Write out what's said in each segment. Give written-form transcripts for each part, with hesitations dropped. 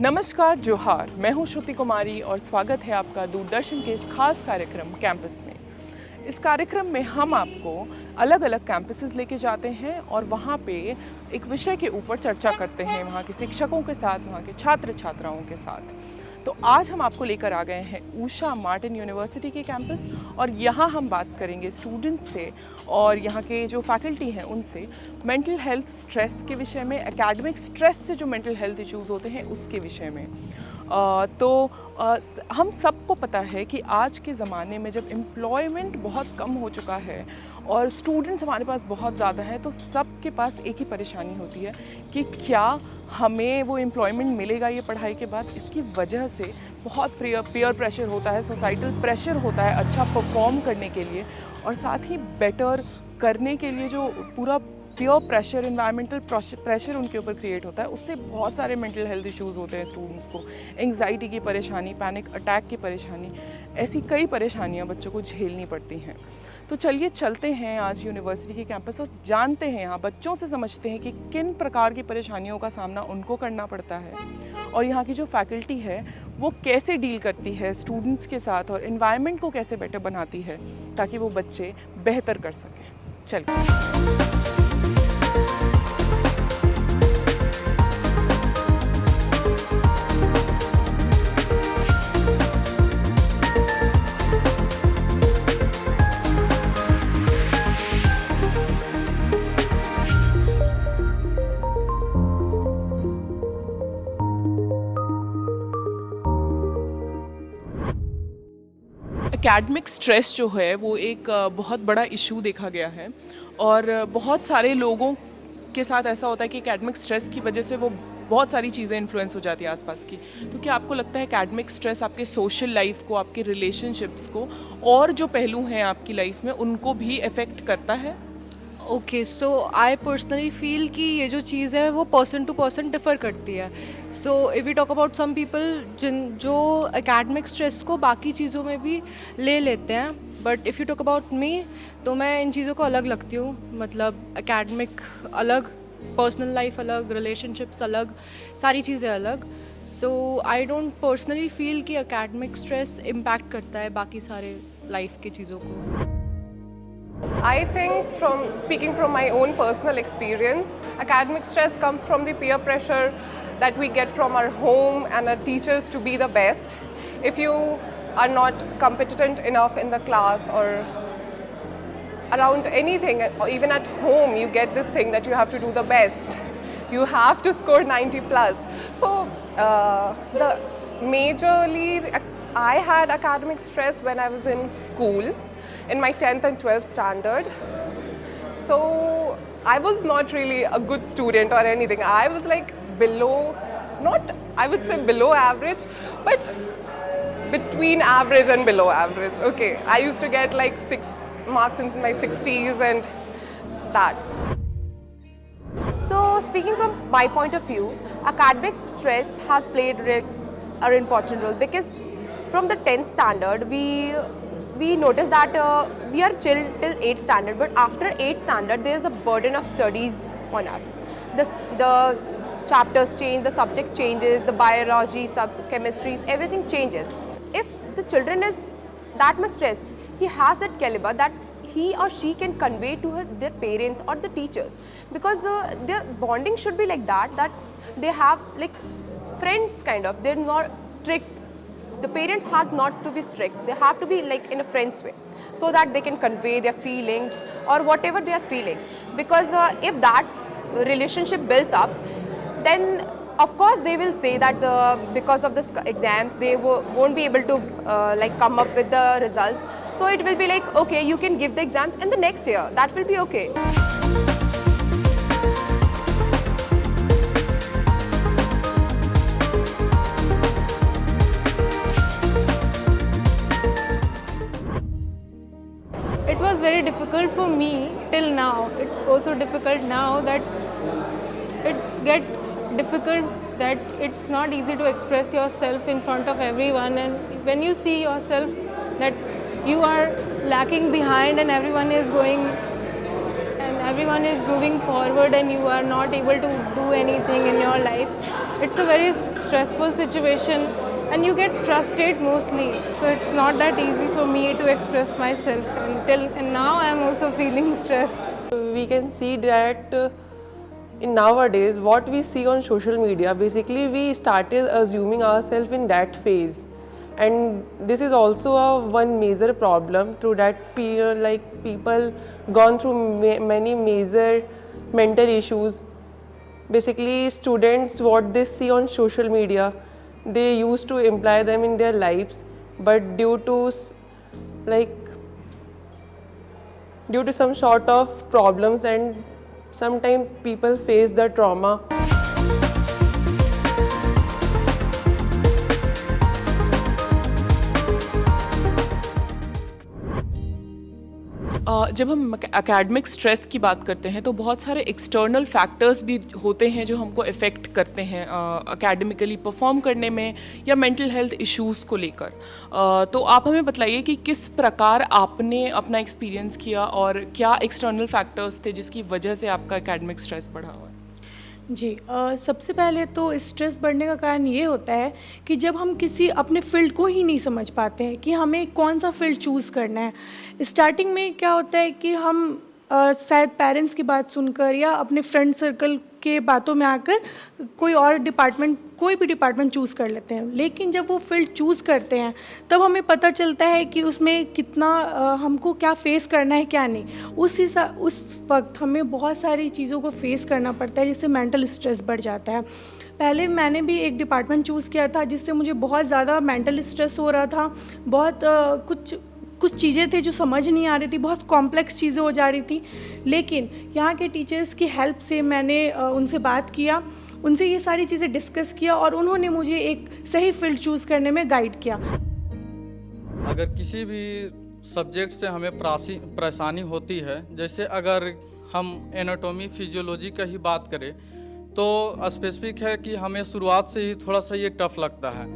नमस्कार, जोहार। मैं हूं श्रुति कुमारी और स्वागत है आपका दूरदर्शन के इस खास कार्यक्रम कैंपस में। इस कार्यक्रम में हम आपको अलग अलग कैंपसेस लेके जाते हैं और वहाँ पे एक विषय के ऊपर चर्चा करते हैं, वहाँ के शिक्षकों के साथ, वहाँ के छात्र छात्राओं के साथ। तो आज हम आपको लेकर आ गए हैं ऊषा मार्टिन यूनिवर्सिटी के कैंपस और यहाँ हम बात करेंगे स्टूडेंट से और यहाँ के जो फैकल्टी हैं उनसे मेंटल हेल्थ स्ट्रेस के विषय में, एकेडमिक स्ट्रेस से जो मेंटल हेल्थ इश्यूज़ होते हैं उसके विषय में। हम सबको पता है कि आज के ज़माने में जब एम्प्लॉयमेंट बहुत कम हो चुका है और स्टूडेंट्स हमारे पास बहुत ज़्यादा हैं, तो सबके पास एक ही परेशानी होती है कि क्या हमें वो एम्प्लॉयमेंट मिलेगा ये पढ़ाई के बाद। इसकी वजह से बहुत पीयर प्रेशर होता है, सोसाइटल प्रेशर होता है अच्छा परफॉर्म करने के लिए और साथ ही बेटर करने के लिए जो पूरा पीयर प्रेशर, इन्वायरमेंटल प्रेशर उनके ऊपर क्रिएट होता है, उससे बहुत सारे मेंटल हेल्थ इश्यूज़ होते हैं स्टूडेंट्स को। एंग्जाइटी की परेशानी, पैनिक अटैक की परेशानी, ऐसी कई परेशानियां बच्चों को झेलनी पड़ती हैं। तो चलिए चलते हैं आज यूनिवर्सिटी के कैंपस और जानते हैं, यहाँ बच्चों से समझते हैं कि किन प्रकार की परेशानियों का सामना उनको करना पड़ता है और यहाँ की जो फैकल्टी है वो कैसे डील करती है स्टूडेंट्स के साथ और एनवायरनमेंट को कैसे बेटर बनाती है ताकि वो बच्चे बेहतर कर सकें। चलिए। एकेडमिक स्ट्रेस जो है वो एक बहुत बड़ा इशू देखा गया है और बहुत सारे लोगों के साथ ऐसा होता है कि एकेडमिक स्ट्रेस की वजह से वो बहुत सारी चीज़ें इन्फ्लुएंस हो जाती है आसपास की। तो क्या आपको लगता है एकेडमिक स्ट्रेस आपके सोशल लाइफ को, आपके रिलेशनशिप्स को और जो पहलू हैं आपकी लाइफ में उनको भी अफेक्ट करता है? Okay, so I personally feel कि ये जो चीज़ है वो पर्सन टू पर्सन डिफ़र करती है। So if we talk about some people जो एकेडमिक स्ट्रेस को बाकी चीज़ों में भी ले लेते हैं, but if you talk about me तो मैं इन चीज़ों को अलग लगती हूँ। मतलब एकेडमिक अलग, पर्सनल लाइफ अलग, रिलेशनशिप्स अलग, सारी चीज़ें अलग। सो आई डोंट पर्सनली फील कि एकेडमिक स्ट्रेस इम्पैक्ट करता है बाकी सारे लाइफ की चीज़ों को। I think, from speaking from my own personal experience, academic stress comes from the peer pressure that we get from our home and our teachers to be the best. If you are not competent enough in the class or around anything, or even at home, you get this thing that you have to do the best. You have to score 90 plus. So I had academic stress when I was in school, in my 10th and 12th standard. So I was not really a good student or anything. I was like below, not I would say below average, but between average and below average. Okay, I used to get like 6 marks in my 60s and that. So speaking from my point of view, academic stress has played an important role because from the 10th standard we notice that we are chill till 8th standard, but after 8th standard there is a burden of studies on us. The chapters change, the subject changes, the biology, chemistries, everything changes. If the children is that much stress, he has that caliber that he or she can convey to their parents or the teachers, because their bonding should be like that they have like friends kind of. They're not strict. The parents have not to be strict. They have to be like in a friend's way, so that they can convey their feelings or whatever they are feeling. Because if that relationship builds up, then of course they will say that because of the exams they won't be able to like come up with the results. So it will be like, okay, you can give the exam in the next year. That will be okay. It was very difficult for me till now. It's also difficult now that it's get difficult that it's not easy to express yourself in front of everyone, and when you see yourself that you are lacking behind and everyone is going, and everyone is moving forward and you are not able to do anything in your life. It's a very stressful situation and you get frustrated mostly. So it's not that easy for me to express myself and now I am also feeling stressed. We can see that in nowadays what we see on social media, basically we started assuming ourselves in that phase, and this is also a one major problem through that people gone through many major mental issues. Basically students, what they see on social media, they used to imply them in their lives, but due to some sort of problems, and sometimes people face the trauma. जब हम academic stress की बात करते हैं तो बहुत सारे external factors भी होते हैं जो हमको इफ़ेक्ट करते हैं एकेडमिकली परफॉर्म करने में या मेंटल हेल्थ इश्यूज़ को लेकर। तो आप हमें बताइए कि किस प्रकार आपने अपना एक्सपीरियंस किया और क्या एक्सटर्नल फैक्टर्स थे जिसकी वजह से आपका एकेडमिक स्ट्रेस बढ़ा हुआ है? जी सबसे पहले तो स्ट्रेस बढ़ने का कारण ये होता है कि जब हम किसी अपने फील्ड को ही नहीं समझ पाते हैं कि हमें कौन सा फील्ड चूज़ करना है। स्टार्टिंग में क्या होता है कि हम शायद पेरेंट्स की बात सुनकर या अपने फ्रेंड सर्कल के बातों में आकर कोई भी डिपार्टमेंट चूज़ कर लेते हैं, लेकिन जब वो फील्ड चूज़ करते हैं तब हमें पता चलता है कि उसमें कितना हमको क्या फेस करना है क्या नहीं। उस वक्त हमें बहुत सारी चीज़ों को फेस करना पड़ता है जिससे मेंटल स्ट्रेस बढ़ जाता है। पहले मैंने भी एक डिपार्टमेंट चूज़ किया था जिससे मुझे बहुत ज़्यादा मेंटल स्ट्रेस हो रहा था। बहुत कुछ चीज़ें थी जो समझ नहीं आ रही थी, बहुत कॉम्प्लेक्स चीज़ें हो जा रही थी, लेकिन यहाँ के टीचर्स की हेल्प से मैंने उनसे बात किया, उनसे ये सारी चीज़ें डिस्कस किया और उन्होंने मुझे एक सही फील्ड चूज़ करने में गाइड किया। अगर किसी भी सब्जेक्ट से हमें परेशानी होती है, जैसे अगर हम एनाटॉमी फिजियोलॉजी का ही बात करें तो स्पेसिफिक है कि हमें शुरुआत से ही थोड़ा सा ये टफ लगता है।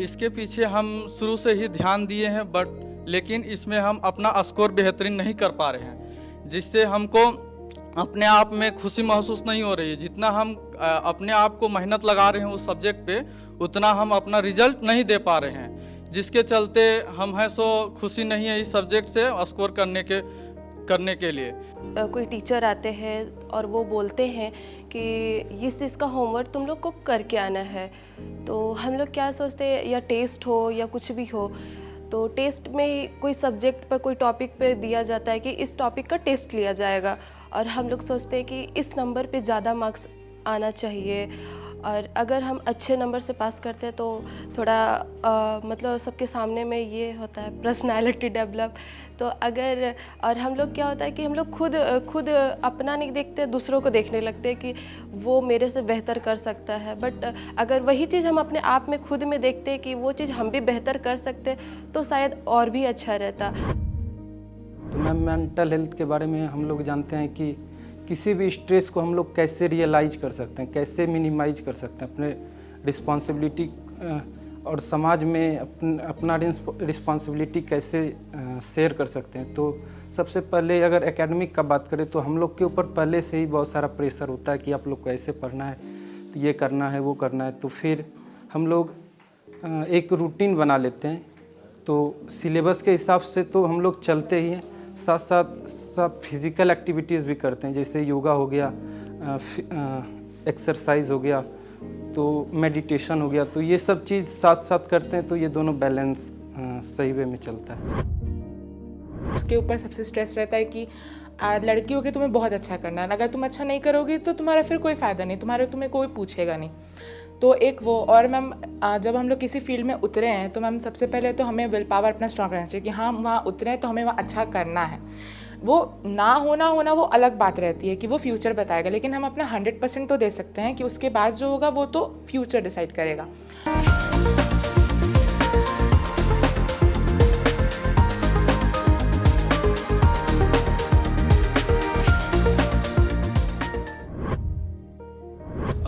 इसके पीछे हम शुरू से ही ध्यान दिए हैं लेकिन इसमें हम अपना स्कोर बेहतरीन नहीं कर पा रहे हैं, जिससे हमको अपने आप में खुशी महसूस नहीं हो रही है। जितना हम अपने आप को मेहनत लगा रहे हैं उस सब्जेक्ट पे, उतना हम अपना रिजल्ट नहीं दे पा रहे हैं, जिसके चलते हम हैं सो खुशी नहीं है इस सब्जेक्ट से स्कोर करने के लिए। कोई टीचर आते हैं और वो बोलते हैं कि इस चीज़ का होमवर्क तुम लोग को करके आना है, तो हम लोग क्या सोचते हैं, या टेस्ट हो या कुछ भी हो, तो टेस्ट में कोई सब्जेक्ट पर कोई टॉपिक पे दिया जाता है कि इस टॉपिक का टेस्ट लिया जाएगा और हम लोग सोचते हैं कि इस नंबर पे ज़्यादा मार्क्स आना चाहिए, और अगर हम अच्छे नंबर से पास करते हैं तो थोड़ा मतलब सबके सामने में ये होता है पर्सनालिटी डेवलप। तो और हम लोग क्या होता है कि हम लोग खुद अपना नहीं देखते, दूसरों को देखने लगते हैं कि वो मेरे से बेहतर कर सकता है। बट अगर वही चीज़ हम अपने आप में खुद में देखते हैं कि वो चीज़ हम भी बेहतर कर सकते तो शायद और भी अच्छा रहता। तो मैम मेंटल हेल्थ के बारे में हम लोग जानते हैं कि किसी भी स्ट्रेस को हम लोग कैसे रियलाइज कर सकते हैं, कैसे मिनिमाइज कर सकते हैं, अपने रिस्पॉन्सिबिलिटी और समाज में अपना रिस्पॉन्सिबिलिटी कैसे शेयर कर सकते हैं। तो सबसे पहले अगर एकेडमिक का बात करें तो हम लोग के ऊपर पहले से ही बहुत सारा प्रेशर होता है कि आप लोग को ऐसे पढ़ना है, तो ये करना है, वो करना है। तो फिर हम लोग एक रूटीन बना लेते हैं, तो सिलेबस के हिसाब से तो हम लोग चलते ही हैं, साथ साथ सब फिज़िकल एक्टिविटीज़ भी करते हैं, जैसे योगा हो गया, एक्सरसाइज हो गया, तो मेडिटेशन हो गया। तो ये सब चीज़ साथ साथ करते हैं, तो ये दोनों बैलेंस सही वे में चलता है। उसके ऊपर सबसे स्ट्रेस रहता है कि लड़कियों के तुम्हें बहुत अच्छा करना है, अगर तुम अच्छा नहीं करोगी तो तुम्हारा फिर कोई फ़ायदा नहीं, तुम्हें कोई पूछेगा नहीं। तो एक वो, और मैम जब हम लोग किसी फील्ड में उतरे हैं तो मैम सबसे पहले तो हमें विल पावर अपना स्ट्रॉन्ग रहना चाहिए कि हाँ वहाँ उतरे हैं तो हमें वहाँ अच्छा करना है। वो ना होना वो अलग बात रहती है कि वो फ्यूचर बताएगा, लेकिन हम अपना 100% तो दे सकते हैं कि उसके बाद जो होगा वो तो फ्यूचर डिसाइड करेगा।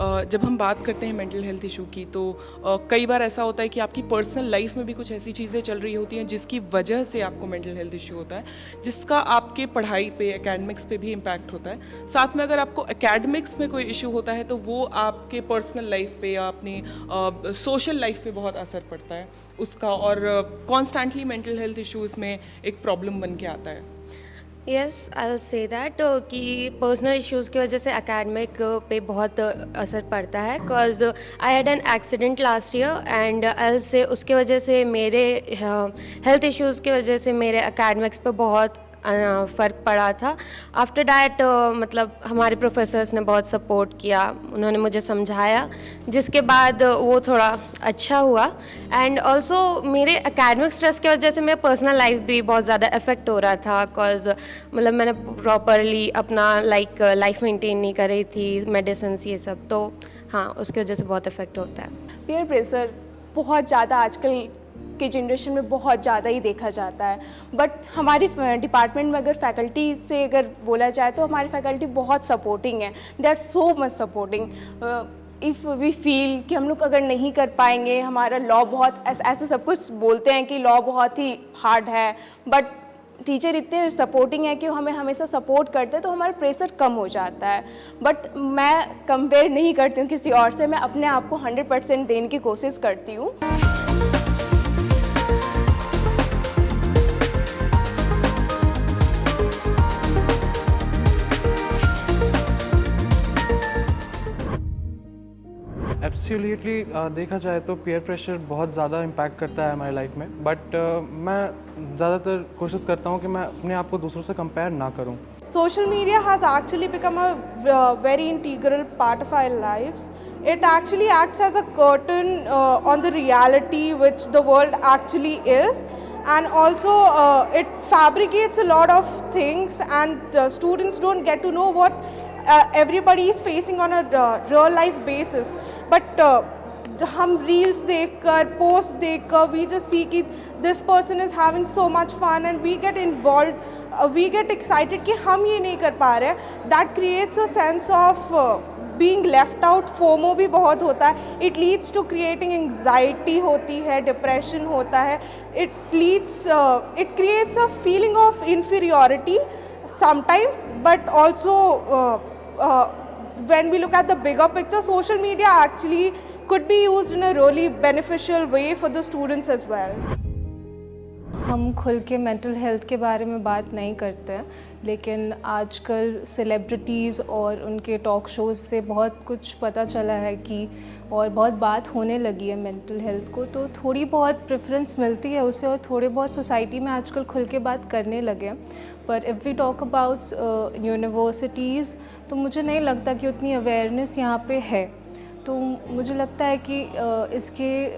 जब हम बात करते हैं मेंटल हेल्थ इशू की तो कई बार ऐसा होता है कि आपकी पर्सनल लाइफ में भी कुछ ऐसी चीज़ें चल रही होती हैं जिसकी वजह से आपको मेंटल हेल्थ इशू होता है, जिसका आपके पढ़ाई पे, एकेडमिक्स पे भी इम्पैक्ट होता है। साथ में अगर आपको एकेडमिक्स में कोई इशू होता है तो वो आपके पर्सनल लाइफ पे या अपनी सोशल लाइफ पे बहुत असर पड़ता है उसका, और कॉन्स्टेंटली मेंटल हेल्थ इशूज़ में एक प्रॉब्लम बन के आता है। Yes, I will say that कि पर्सनल इश्यूज़ की वजह से एकेडमिक पे बहुत असर पड़ता है। Because I had an accident last year and I will say उसके वजह से मेरे हेल्थ इश्यूज़ की वजह से मेरे एकेडमिक्स पे बहुत फ़र्क पड़ा था। आफ्टर डैट मतलब हमारे प्रोफेसर्स ने बहुत सपोर्ट किया, उन्होंने मुझे समझाया, जिसके बाद वो थोड़ा अच्छा हुआ। एंड ऑल्सो मेरे एकेडमिक स्ट्रेस की वजह से मेरा पर्सनल लाइफ भी बहुत ज़्यादा इफेक्ट हो रहा था। बिकॉज मतलब मैंने प्रॉपरली अपना लाइफ मेंटेन नहीं कर रही थी, मेडिसिन ये सब, तो हाँ उसकी वजह से बहुत इफेक्ट होता है। पीयर प्रेशर बहुत ज़्यादा आजकल की जनरेशन में बहुत ज़्यादा ही देखा जाता है। बट हमारी डिपार्टमेंट में अगर फैकल्टी से अगर बोला जाए तो हमारी फैकल्टी बहुत सपोर्टिंग है। They are so much supporting. If we feel कि हम लोग अगर नहीं कर पाएंगे, हमारा लॉ बहुत ऐसे सब कुछ बोलते हैं कि लॉ बहुत ही हार्ड है, बट टीचर इतने सपोर्टिंग है कि हमें हमेशा सपोर्ट करते हैं, तो हमारा प्रेशर कम हो जाता है। बट मैं कंपेयर नहीं करती हूँ किसी और से, मैं अपने आप को 100% देने की कोशिश करती हूँ। एब्सोल्युटली देखा जाए तो पीयर प्रेशर बहुत ज़्यादा इम्पैक्ट करता है हमारी लाइफ में, बट मैं ज़्यादातर कोशिश करता हूँ कि मैं अपने आप को दूसरों से कंपेयर ना करूँ। Social media has actually become a very integral part of our lives. It actually acts as a curtain on the reality which the world actually is, and also it fabricates a lot of things, and students don't get to know what everybody is facing on a real life basis. But हम reels देखकर, post देखकर, we just see कि this person is having so much fun and we get involve, we get excited कि हम ये नहीं कर पा रहे हैं। That creates a sense of being left out. FOMO भी बहुत होता है। It leads to creating anxiety होती है, डिप्रेशन होता है। It creates a feeling of inferiority sometimes, but also when we look at the bigger picture, social media actually could be used in a really beneficial way for the students as well. हम खुल के mental health के बारे में बात नहीं करते हैं, लेकिन आजकल सेलिब्रिटीज़ और उनके टॉक शोज़ से बहुत कुछ पता चला है कि और बहुत बात होने लगी है मेंटल हेल्थ को, तो थोड़ी बहुत प्रेफरेंस मिलती है उसे और थोड़े बहुत सोसाइटी में आजकल खुल के बात करने लगे हैं। पर if we talk about universities, तो मुझे नहीं लगता कि उतनी अवेयरनेस यहाँ पे है। तो मुझे लगता है कि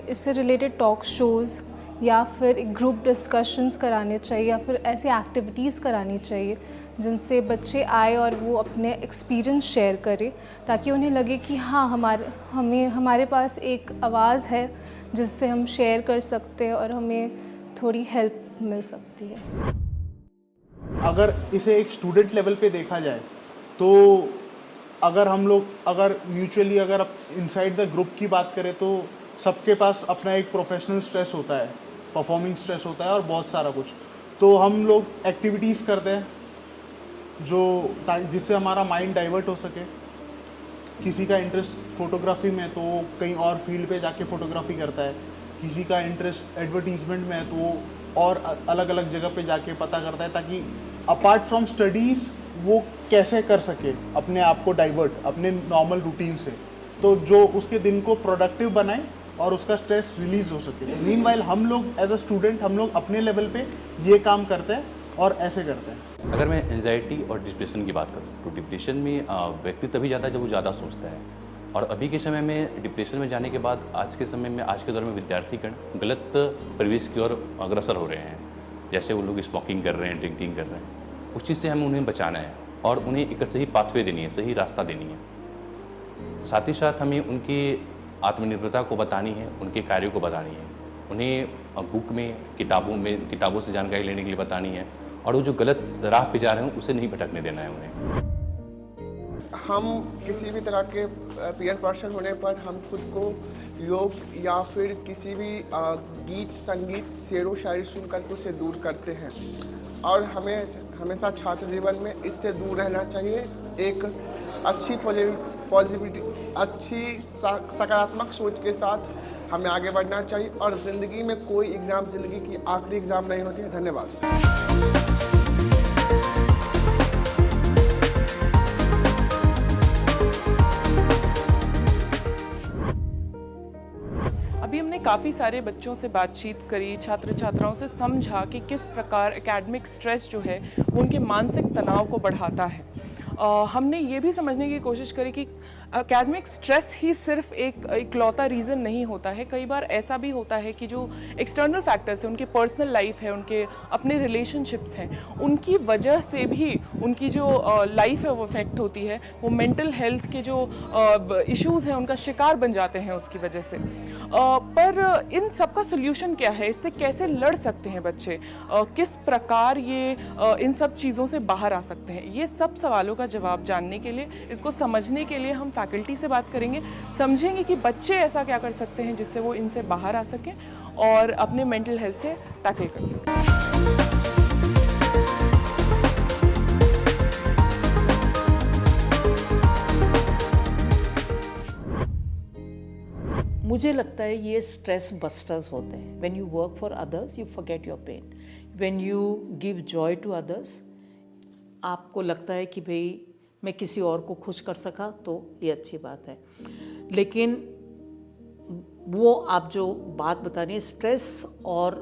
इससे रिलेटेड टॉक शोज़ या फिर एक ग्रुप डिस्कशंस कराने चाहिए या फिर ऐसी एक्टिविटीज़ करानी चाहिए जिनसे बच्चे आए और वो अपने एक्सपीरियंस शेयर करें, ताकि उन्हें लगे कि हाँ हमारे पास एक आवाज़ है जिससे हम शेयर कर सकते हैं और हमें थोड़ी हेल्प मिल सकती है। अगर इसे एक स्टूडेंट लेवल पे देखा जाए तो अगर हम लोग म्यूचुअली अगर इनसाइड द ग्रुप की बात करें तो सबके पास अपना एक प्रोफेशनल स्ट्रेस होता है, परफॉर्मिंग स्ट्रेस होता है और बहुत सारा कुछ। तो हम लोग एक्टिविटीज़ करते हैं जिससे हमारा माइंड डाइवर्ट हो सके। किसी का इंटरेस्ट फोटोग्राफी में तो वो कहीं और फील्ड पे जाके फ़ोटोग्राफी करता है, किसी का इंटरेस्ट एडवर्टीजमेंट में है तो वो और अलग अलग जगह पे जाके पता करता है, ताकि अपार्ट फ्रॉम स्टडीज़ वो कैसे कर सके अपने आप को डाइवर्ट अपने नॉर्मल रूटीन से, तो जो उसके दिन को प्रोडक्टिव बनाए और उसका स्ट्रेस रिलीज़ हो सके। मीनवाइल हम लोग एज अ स्टूडेंट हम लोग अपने लेवल पे ये काम करते हैं और ऐसे करते हैं। अगर मैं एंजाइटी और डिप्रेशन की बात करूँ तो डिप्रेशन में व्यक्ति तभी जाता है जब वो ज़्यादा सोचता है, और अभी के समय में डिप्रेशन में जाने के बाद आज के समय में आज के दौर में विद्यार्थीगण गलत परिवेश की ओर अग्रसर हो रहे हैं। जैसे वो लोग स्मोकिंग कर रहे हैं, ड्रिंकिंग कर रहे हैं, उस चीज़ से हमें उन्हें बचाना है और उन्हें एक सही पाथवे देनी है, सही रास्ता देनी है। साथ ही साथ हमें उनकी आत्मनिर्भरता को बतानी है, उनके कार्यों को बतानी है, उन्हें बुक में किताबों से जानकारी लेने के लिए बतानी है, और वो जो गलत राह पे जा रहे हैं उसे नहीं भटकने देना है उन्हें। हम किसी भी तरह के पीयर प्रेशर होने पर हम खुद को योग या फिर किसी भी गीत संगीत शेरो शायरी सुनकर उससे दूर करते हैं और हमें हमेशा छात्र जीवन में इससे दूर रहना चाहिए। एक अच्छी पॉजिटिविटी अच्छी सकारात्मक सोच के साथ हमें आगे बढ़ना चाहिए और ज़िंदगी में कोई एग्ज़ाम ज़िंदगी की आखिरी एग्ज़ाम नहीं होती है। धन्यवाद। अभी हमने काफ़ी सारे बच्चों से बातचीत करी, छात्र छात्राओं से समझा कि किस प्रकार एकेडमिक स्ट्रेस जो है वो उनके मानसिक तनाव को बढ़ाता है। हमने ये भी समझने की कोशिश करी कि एकेडमिक स्ट्रेस ही सिर्फ एक इकलौता रीज़न नहीं होता है। कई बार ऐसा भी होता है कि जो एक्सटर्नल फैक्टर्स हैं, उनकी पर्सनल लाइफ है, उनके अपने रिलेशनशिप्स हैं, उनकी वजह से भी उनकी जो लाइफ है वो अफेक्ट होती है। वो मेंटल हेल्थ के जो इश्यूज़ हैं उनका शिकार बन जाते हैं उसकी वजह से। पर इन सब का सोल्यूशन क्या है? इससे कैसे लड़ सकते हैं बच्चे? किस प्रकार ये इन सब चीज़ों से बाहर आ सकते हैं? ये सब सवालों का जवाब जानने के लिए, इसको समझने के लिए हम फैकल्टी से बात करेंगे, समझेंगे कि बच्चे ऐसा क्या कर सकते हैं जिससे वो इनसे बाहर आ सकें और अपने मेंटल हेल्थ से टैकल कर सकें। मुझे लगता है ये स्ट्रेस बस्टर्स होते हैं। When you work for others you forget your pain, when you give joy to others, आपको लगता है कि भाई मैं किसी और को खुश कर सका तो ये अच्छी बात है। लेकिन वो आप जो बात बता रही हैं स्ट्रेस और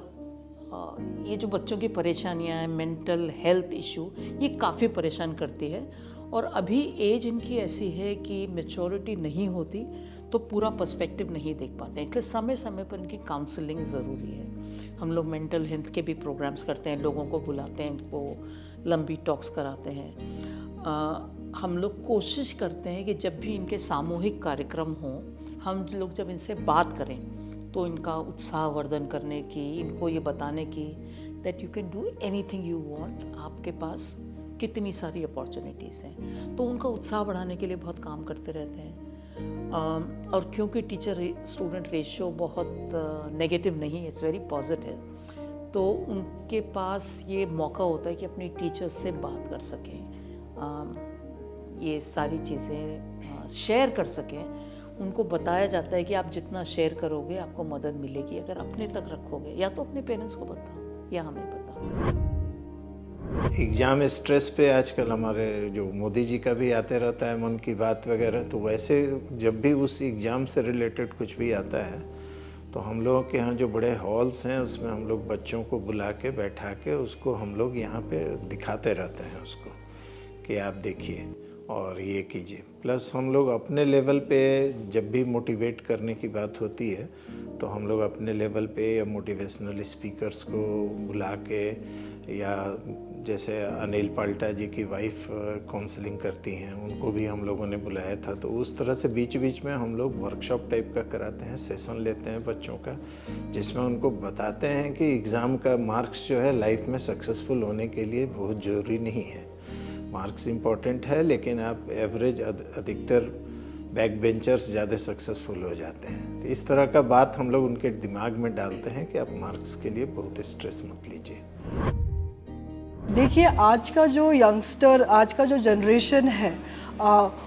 ये जो बच्चों की परेशानियां हैं, मेंटल हेल्थ इशू, ये काफ़ी परेशान करती है। और अभी एज इनकी ऐसी है कि मैच्योरिटी नहीं होती तो पूरा पर्सपेक्टिव नहीं देख पाते हैं, इसलिए समय समय पर इनकी काउंसलिंग ज़रूरी है। हम लोग मेंटल हेल्थ के भी प्रोग्राम्स करते हैं, लोगों को बुलाते हैं, इनको लंबी टॉक्स कराते हैं। हम लोग कोशिश करते हैं कि जब भी इनके सामूहिक कार्यक्रम हों, हम लोग जब इनसे बात करें तो इनका उत्साहवर्धन करने की, इनको ये बताने की that you can do anything you want, आपके पास कितनी सारी अपॉर्चुनिटीज़ हैं, तो उनका उत्साह बढ़ाने के लिए बहुत काम करते रहते हैं। और क्योंकि टीचर स्टूडेंट रेशियो बहुत नेगेटिव नहीं है, इट्स वेरी पॉजिटिव, तो उनके पास ये मौका होता है कि अपनी टीचर्स से बात कर सकें, ये सारी चीज़ें शेयर कर सकें। उनको बताया जाता है कि आप जितना शेयर करोगे आपको मदद मिलेगी, अगर अपने तक रखोगे, या तो अपने पेरेंट्स को बताओ या हमें बताओ। एग्ज़ाम स्ट्रेस पे आजकल हमारे जो मोदी जी का भी आते रहता है मन की बात वगैरह, तो वैसे जब भी उस एग्ज़ाम से रिलेटेड कुछ भी आता है तो हम लोगों के यहाँ जो बड़े हॉल्स हैं उसमें हम लोग बच्चों को बुला के बैठा के उसको हम लोग यहाँ पे दिखाते रहते हैं उसको कि आप देखिए और ये कीजिए। प्लस हम लोग अपने लेवल पे जब भी मोटिवेट करने की बात होती है तो हम लोग अपने लेवल पे या मोटिवेशनल स्पीकर्स को बुला के, या जैसे अनिल पाल्टा जी की वाइफ काउंसलिंग करती हैं, उनको भी हम लोगों ने बुलाया था, तो उस तरह से बीच बीच में हम लोग वर्कशॉप टाइप का कराते हैं, सेशन लेते हैं बच्चों का, जिसमें उनको बताते हैं कि एग्ज़ाम का मार्क्स जो है लाइफ में सक्सेसफुल होने के लिए बहुत ज़रूरी नहीं है। मार्क्स इम्पॉर्टेंट है, लेकिन आप एवरेज अधिकतर बैक बेंचर्स ज़्यादा सक्सेसफुल हो जाते हैं। तो इस तरह का बात हम लोग उनके दिमाग में डालते हैं कि आप मार्क्स के लिए बहुत स्ट्रेस मत लीजिए। देखिए, आज का जो यंगस्टर, आज का जो जनरेशन है,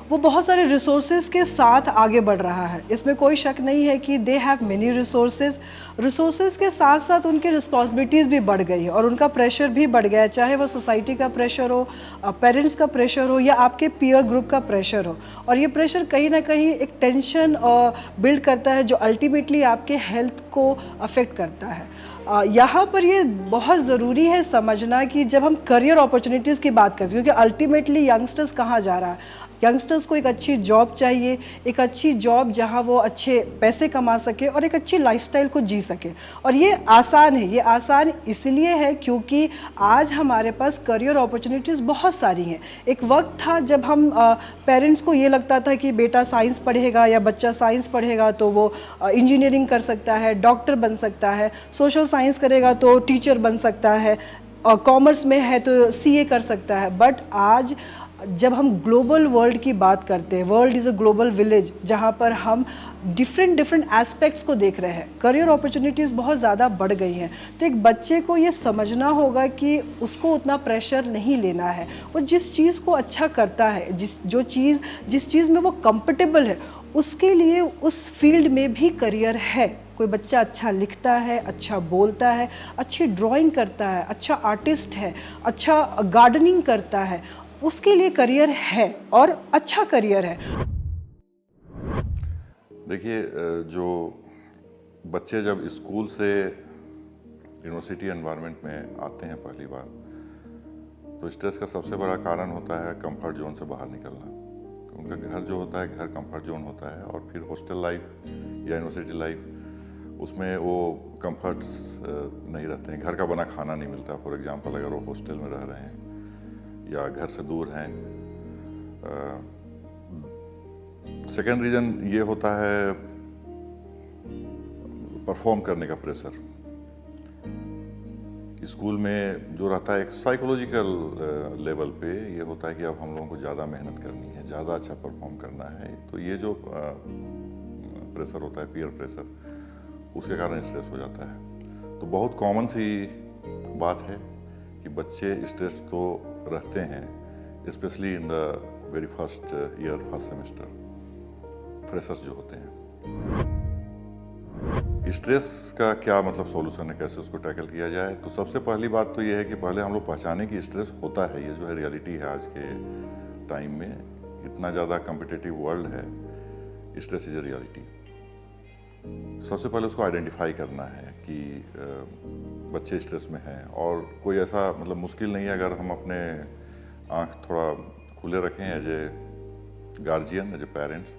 वो बहुत सारे रिसोर्सेज के साथ आगे बढ़ रहा है, इसमें कोई शक नहीं है कि दे हैव मेनी रिसोर्सेज के साथ साथ उनकी रिस्पॉन्सिबिलिटीज़ भी बढ़ गई है और उनका प्रेशर भी बढ़ गया है, चाहे वो सोसाइटी का प्रेशर हो, पेरेंट्स का प्रेशर हो, या आपके पीयर ग्रुप का प्रेशर हो। और ये प्रेशर कहीं ना कहीं एक टेंशन बिल्ड करता है जो अल्टीमेटली आपके हेल्थ को अफेक्ट करता है। यहाँ पर ये बहुत ज़रूरी है समझना कि जब हम करियर अपॉर्चुनिटीज़ की बात करते हैं, क्योंकि अल्टीमेटली यंगस्टर्स कहाँ जा रहा है, यंगस्टर्स को एक अच्छी जॉब चाहिए, एक अच्छी जॉब जहाँ वो अच्छे पैसे कमा सके और एक अच्छी लाइफस्टाइल को जी सके। और ये आसान है, ये आसान इसलिए है क्योंकि आज हमारे पास करियर अपॉर्चुनिटीज़ बहुत सारी हैं। एक वक्त था जब हम पेरेंट्स को ये लगता था कि बेटा साइंस पढ़ेगा या बच्चा साइंस पढ़ेगा तो वो इंजीनियरिंग कर सकता है, डॉक्टर बन सकता है, सोशल साइंस करेगा तो टीचर बन सकता है, और कॉमर्स में है तो सीए कर सकता है। बट आज जब हम ग्लोबल वर्ल्ड की बात करते हैं, world is a global village, जहाँ पर हम डिफरेंट एस्पेक्ट्स को देख रहे हैं, करियर अपॉर्चुनिटीज़ बहुत ज़्यादा बढ़ गई हैं। तो एक बच्चे को ये समझना होगा कि उसको उतना प्रेशर नहीं लेना है। वो जिस चीज़ को अच्छा करता है, जिस चीज़ में वो कंफर्टेबल है, उसके लिए उस फील्ड में भी करियर है। कोई बच्चा अच्छा लिखता है, अच्छा बोलता है, अच्छी ड्राइंग करता है, अच्छा आर्टिस्ट है, अच्छा गार्डनिंग करता है, उसके लिए करियर है और अच्छा करियर है। देखिए, जो बच्चे जब स्कूल से यूनिवर्सिटी एनवायरनमेंट में आते हैं पहली बार, तो स्ट्रेस का सबसे बड़ा कारण होता है कंफर्ट जोन से बाहर निकलना। उनका घर जो होता है, घर कंफर्ट जोन होता है, और फिर हॉस्टल लाइफ या यूनिवर्सिटी लाइफ, उसमें वो कंफर्ट्स नहीं रहते हैं। घर का बना खाना नहीं मिलता। फॉर एग्जांपल, अगर वो हॉस्टल में रह रहे हैं या घर से दूर हैं। सेकेंड रीज़न ये होता है परफॉर्म करने का प्रेशर। स्कूल में जो रहता है एक साइकोलॉजिकल लेवल पे ये होता है कि अब हम लोगों को ज़्यादा मेहनत करनी है, ज़्यादा अच्छा परफॉर्म करना है। तो ये जो प्रेशर होता है, पीयर प्रेशर, उसके कारण स्ट्रेस हो जाता है। तो बहुत कॉमन सी बात है कि बच्चे स्ट्रेस तो रहते हैं, specially in the very first year, first semester, freshers जो होते हैं। स्ट्रेस का क्या मतलब सॉल्यूशन है, कैसे उसको टैकल किया जाए? तो सबसे पहली बात तो ये है कि पहले हम लोग पहचानें कि स्ट्रेस होता है। ये जो है रियलिटी है आज के टाइम में, इतना ज़्यादा कम्पिटिटिव वर्ल्ड है, स्ट्रेस इज ए रियलिटी। सबसे पहले उसको आइडेंटिफाई करना है कि बच्चे स्ट्रेस में हैं, और कोई ऐसा मतलब मुश्किल नहीं है अगर हम अपने आँख थोड़ा खुले रखें as a guardian, as a parents,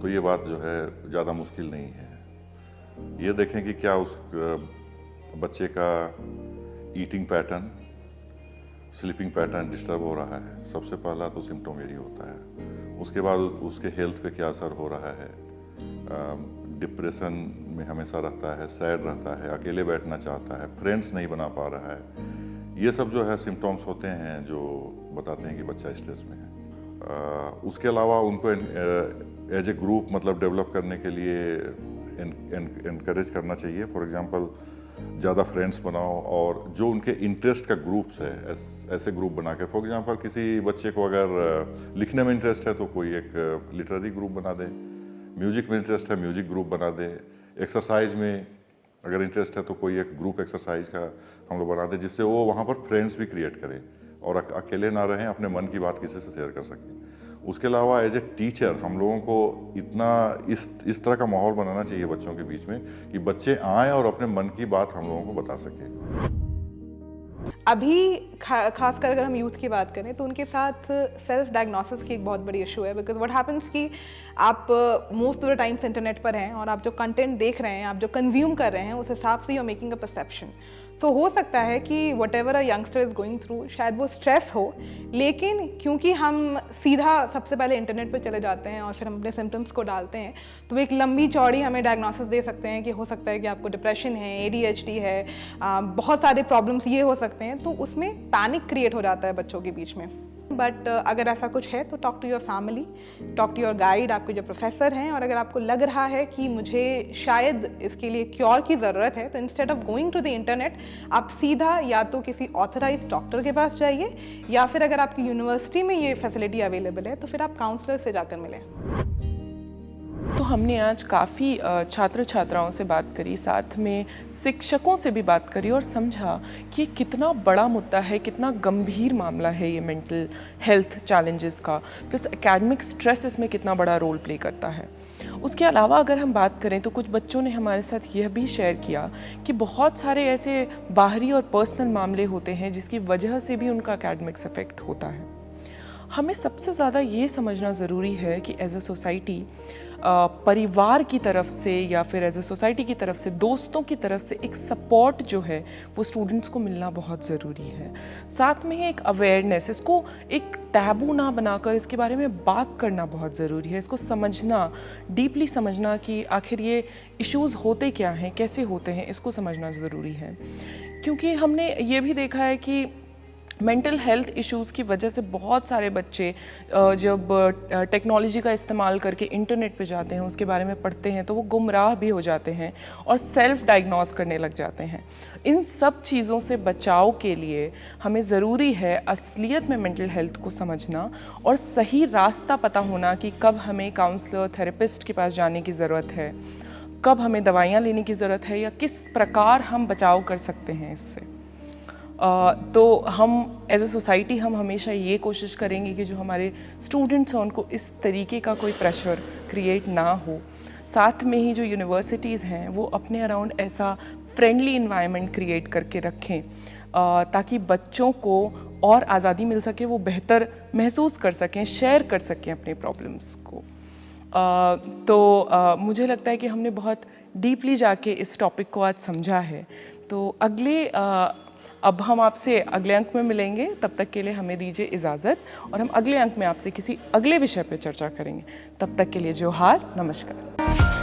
तो ये बात जो है ज़्यादा मुश्किल नहीं है। ये देखें कि क्या उस बच्चे का eating pattern, sleeping pattern disturb हो रहा है। सबसे पहला तो सिम्टम यही होता है। उसके बाद उसके हेल्थ पे क्या असर हो रहा है, डिप्रेशन में हमेशा रहता है, सैड रहता है, अकेले बैठना चाहता है, फ्रेंड्स नहीं बना पा रहा है। ये सब जो है सिम्टम्स होते हैं जो बताते हैं कि बच्चा स्ट्रेस में है। उसके अलावा उनको एज ए ग्रुप मतलब डेवलप करने के लिए इनकरेज करना चाहिए। फॉर एग्जांपल, ज़्यादा फ्रेंड्स बनाओ, और जो उनके इंटरेस्ट का ग्रुप्स है ऐसे ग्रुप बना के, फॉर एग्जांपल किसी बच्चे को अगर लिखने में इंटरेस्ट है तो कोई एक लिटरेरी ग्रुप बना दे, म्यूजिक में इंटरेस्ट है म्यूजिक ग्रुप बना दे, एक्सरसाइज में अगर इंटरेस्ट है तो कोई एक ग्रुप एक्सरसाइज का हम लोग बना दें, जिससे वो वहाँ पर फ्रेंड्स भी क्रिएट करें और अकेले ना रहें, अपने मन की बात किसी से शेयर कर सकें। उसके अलावा एज ए टीचर हम लोगों को इतना इस तरह का माहौल बनाना चाहिए बच्चों के बीच में कि बच्चे आएँ और अपने मन की बात हम लोगों को बता सकें। अभी खासकर अगर हम यूथ की बात करें तो उनके साथ सेल्फ डायग्नोसिस की एक बहुत बड़ी इशू है। बिकॉज व्हाट हैपेंस कि आप most of the times internet पर हैं और आप जो कंटेंट देख रहे हैं, आप जो कंज्यूम कर रहे हैं, उस हिसाब से you are making a perception. So हो सकता है कि whatever a youngster is going through, शायद वो स्ट्रेस हो, लेकिन क्योंकि हम सीधा सबसे पहले इंटरनेट पर चले जाते हैं और फिर हम अपने सिम्टम्स को डालते हैं, तो एक लंबी चौड़ी हमें डायग्नोसिस दे सकते हैं कि हो सकता है कि आपको डिप्रेशन है, ADHD है, बहुत सारे प्रॉब्लम्स ये हो सकते हैं। तो उसमें पैनिक क्रिएट हो जाता है बच्चों के बीच में। बट अगर ऐसा कुछ है तो talk to your family, talk to your guide, आपके जो प्रोफेसर हैं। और अगर आपको लग रहा है कि मुझे शायद इसके लिए क्योर की ज़रूरत है, तो instead of going to the internet, आप सीधा या तो किसी ऑथराइज डॉक्टर के पास जाइए, या फिर अगर आपकी यूनिवर्सिटी में ये फैसिलिटी अवेलेबल है तो फिर आप काउंसलर से जाकर मिलें। तो हमने आज काफ़ी छात्र छात्राओं से बात करी, साथ में शिक्षकों से भी बात करी और समझा कि ये कितना बड़ा मुद्दा है, कितना गंभीर मामला है ये मेंटल हेल्थ चैलेंजेस का, प्लस एकेडमिक स्ट्रेस इसमें कितना बड़ा रोल प्ले करता है। उसके अलावा अगर हम बात करें तो कुछ बच्चों ने हमारे साथ यह भी शेयर किया कि बहुत सारे ऐसे बाहरी और पर्सनल मामले होते हैं जिसकी वजह से भी उनका एकेडमिक्स इफेक्ट होता है। हमें सबसे ज़्यादा ये समझना ज़रूरी है कि एज अ सोसाइटी, परिवार की तरफ से या फिर एज अ सोसाइटी की तरफ से, दोस्तों की तरफ से एक सपोर्ट जो है वो स्टूडेंट्स को मिलना बहुत ज़रूरी है। साथ में ही एक अवेयरनेस, इसको एक टैबू ना बनाकर इसके बारे में बात करना बहुत ज़रूरी है। इसको समझना, डीपली समझना कि आखिर ये इश्यूज़ होते क्या हैं, कैसे होते हैं, इसको समझना ज़रूरी है। क्योंकि हमने ये भी देखा है कि मेंटल हेल्थ इश्यूज़ की वजह से बहुत सारे बच्चे जब टेक्नोलॉजी का इस्तेमाल करके इंटरनेट पे जाते हैं, उसके बारे में पढ़ते हैं, तो वो गुमराह भी हो जाते हैं और सेल्फ डायग्नोस करने लग जाते हैं। इन सब चीज़ों से बचाव के लिए हमें ज़रूरी है असलियत में मेंटल हेल्थ को समझना और सही रास्ता पता होना कि कब हमें काउंसलर, थेरेपिस्ट के पास जाने की ज़रूरत है, कब हमें दवाइयाँ लेने की ज़रूरत है या किस प्रकार हम बचाव कर सकते हैं इससे। तो हम एज अ सोसाइटी हम हमेशा ये कोशिश करेंगे कि जो हमारे स्टूडेंट्स हैं उनको इस तरीके का कोई प्रेशर क्रिएट ना हो। साथ में ही जो यूनिवर्सिटीज़ हैं वो अपने अराउंड ऐसा फ्रेंडली इन्वायरमेंट क्रिएट करके रखें ताकि बच्चों को और आज़ादी मिल सके, वो बेहतर महसूस कर सकें, शेयर कर सकें अपने प्रॉब्लम्स को। तो मुझे लगता है कि हमने बहुत डीपली जाके इस टॉपिक को आज समझा है। तो अब हम आपसे अगले अंक में मिलेंगे, तब तक के लिए हमें दीजिए इजाज़त और हम अगले अंक में आपसे किसी अगले विषय पर चर्चा करेंगे। तब तक के लिए जोहार, नमस्कार।